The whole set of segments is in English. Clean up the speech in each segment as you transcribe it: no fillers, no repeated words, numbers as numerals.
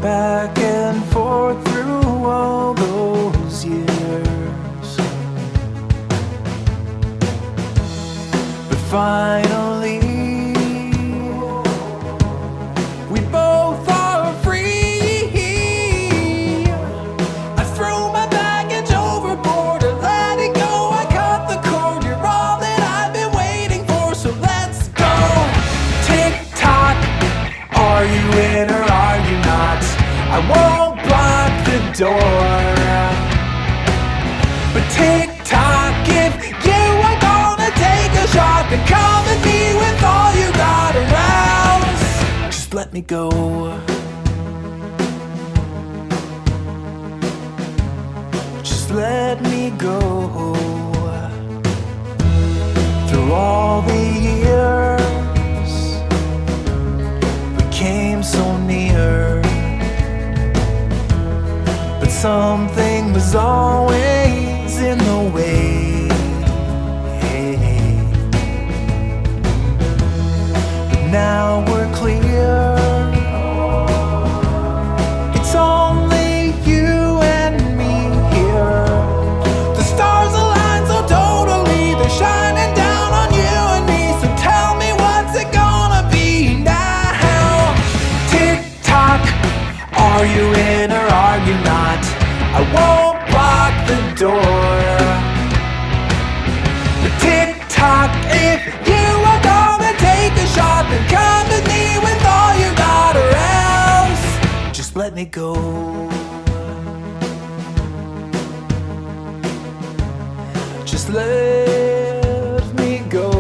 back and forth through all those years. But finally, we both are free. I threw my baggage overboard and let it go. I cut the cord. You're all that I've been waiting for, so let's go. Tick tock, are you in or are you not? I won't block the door. But tick tock, if you are gonna take a shot, then come at me with all you got around. Just let me go. Just let me go. Through all the years, we came so near, but something was always in the way. But now we're clear. It's only you and me here. The stars align so totally, they're shining down on you and me. So tell me, what's it gonna be now? Tick tock, are you in or are you not? I won't block the door. But tick tock, if you are gonna take a shot, then come to me with all you got, or else just let me go. Just let me go.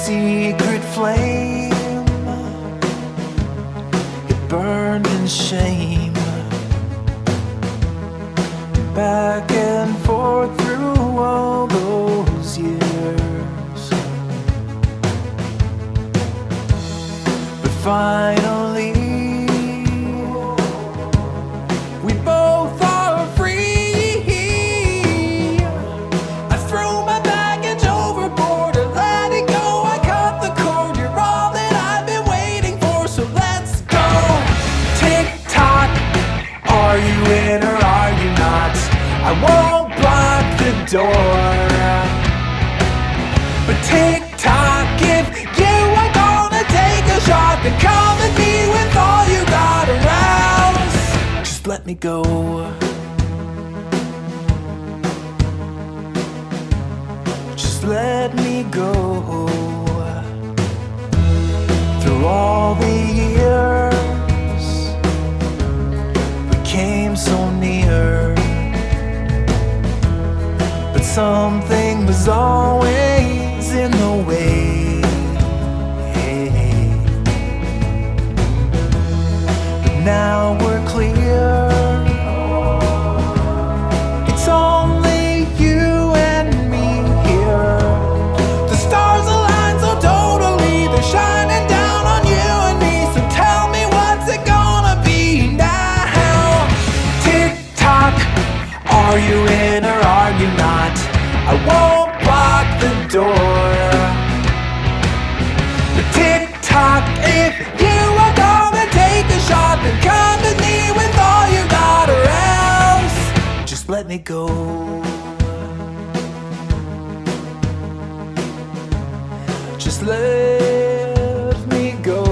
Secret flame, it burned in shame, back and forth through all those years. But finally, we both are free. I threw my baggage overboard and let it go. Are you in or are you not? I won't block the door. But tick tock, if you are gonna take a shot, then come at me with all you got around. Just let me go. Just let me go. Through all the years, came so near, but something was always in the way. But now we're clear. It's only you and me here. The stars align so totally, they're shining down on you and me. So tell me, what's it gonna be now? Tick tock, are you in or are you not? I won't block the door. But tick tock, if you are gonna take a shot, then come to me with all you got, or else just let me go. Just let me go.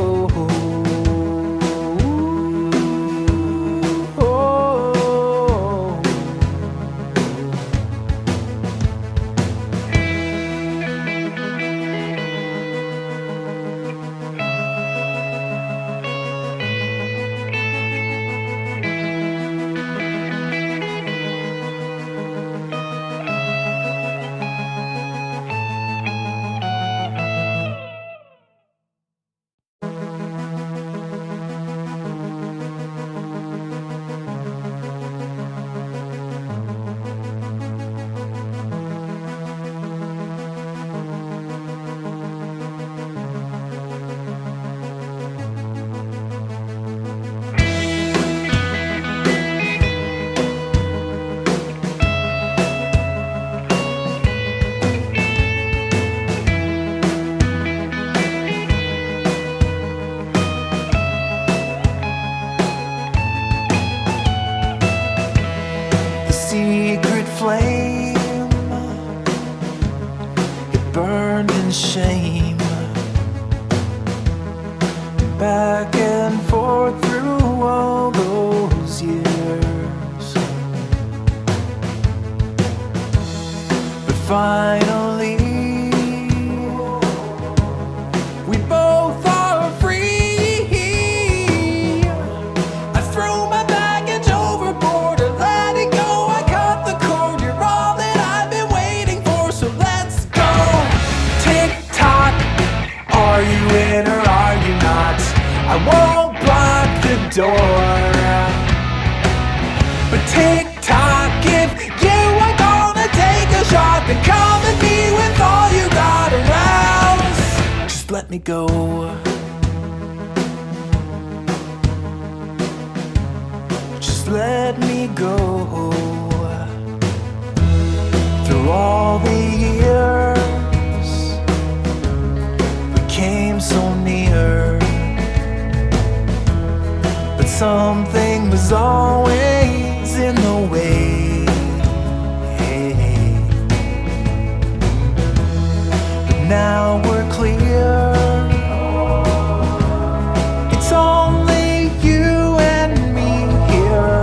Secret flame, it burned in shame, back and forth through all those years. But finally we both are free. I threw my baggage overboard and let it go. Are you in or are you not? I won't block the door. But tick-tock, if you are gonna take a shot, then come at me with all you got around. Just let me go. Just let me go. Through all the years came so near, but something was always in the way. But now we're clear. It's only you and me here.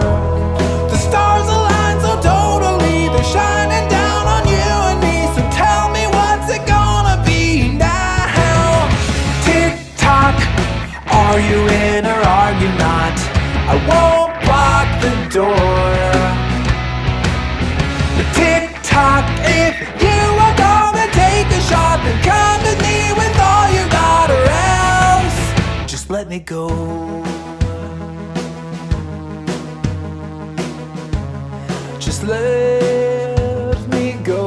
The stars align so totally, they're shining down on you and me. So tell me, what's it gonna be now? Are you in or are you not? I won't block the door. But tick-tock, if you are gonna take a shot, then come to me with all you got, or else just let me go. Just let me go.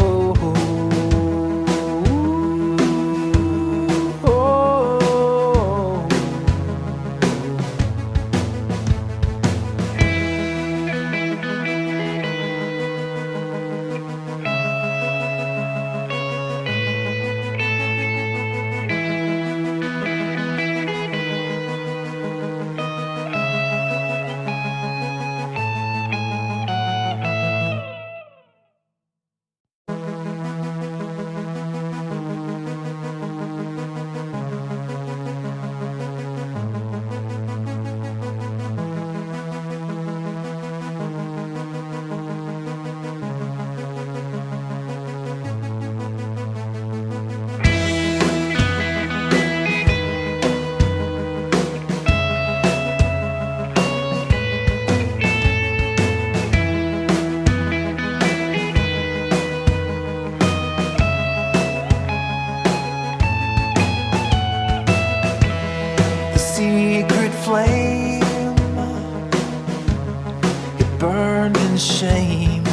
Secret flame, it burned in shame,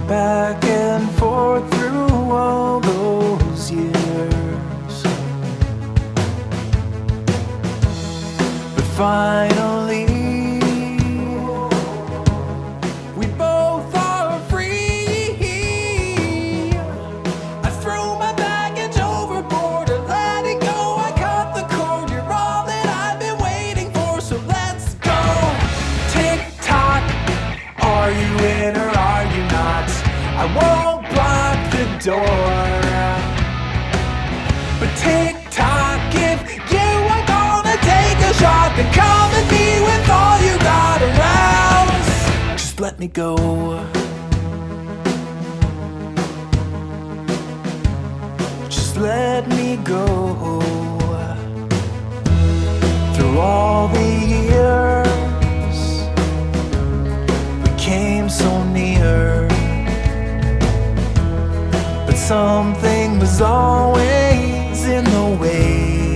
back and forth through all those years. But finally we both are free. I threw my baggage overboard and let it go. I cut the cord, you're all that I've been waiting for, so let's go. Tick-tock, are you in or are you not? I won't block the door. me go. Just let me go. Through all the years, we came so near, but something was always in the way.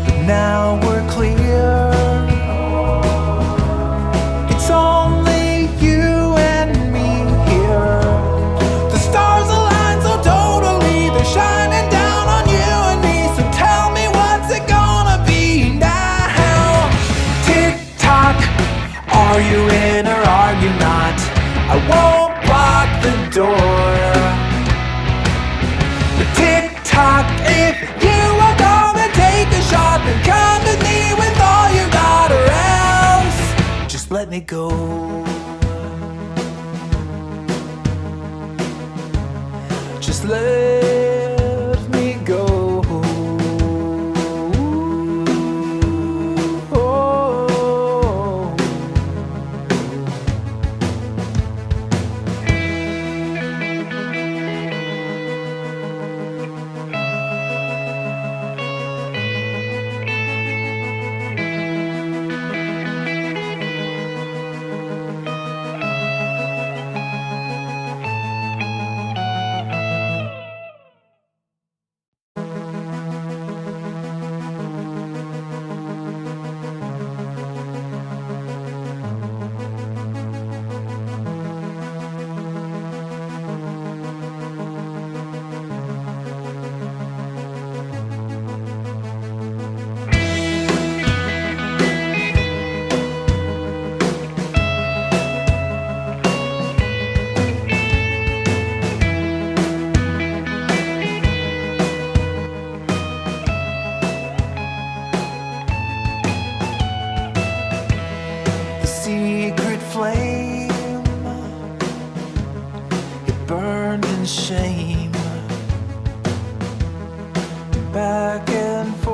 But now we're clear. It's only you and me here. The stars align so totally, they're shining down on you and me. So tell me, what's it gonna be now? Tick tock, are you in or are you not? I won't block the door. But tick tock, if you are gonna take a shot, then come to me with all you got, or else just let me go. Just let me go. Secret flame, it burned in shame, back and forth.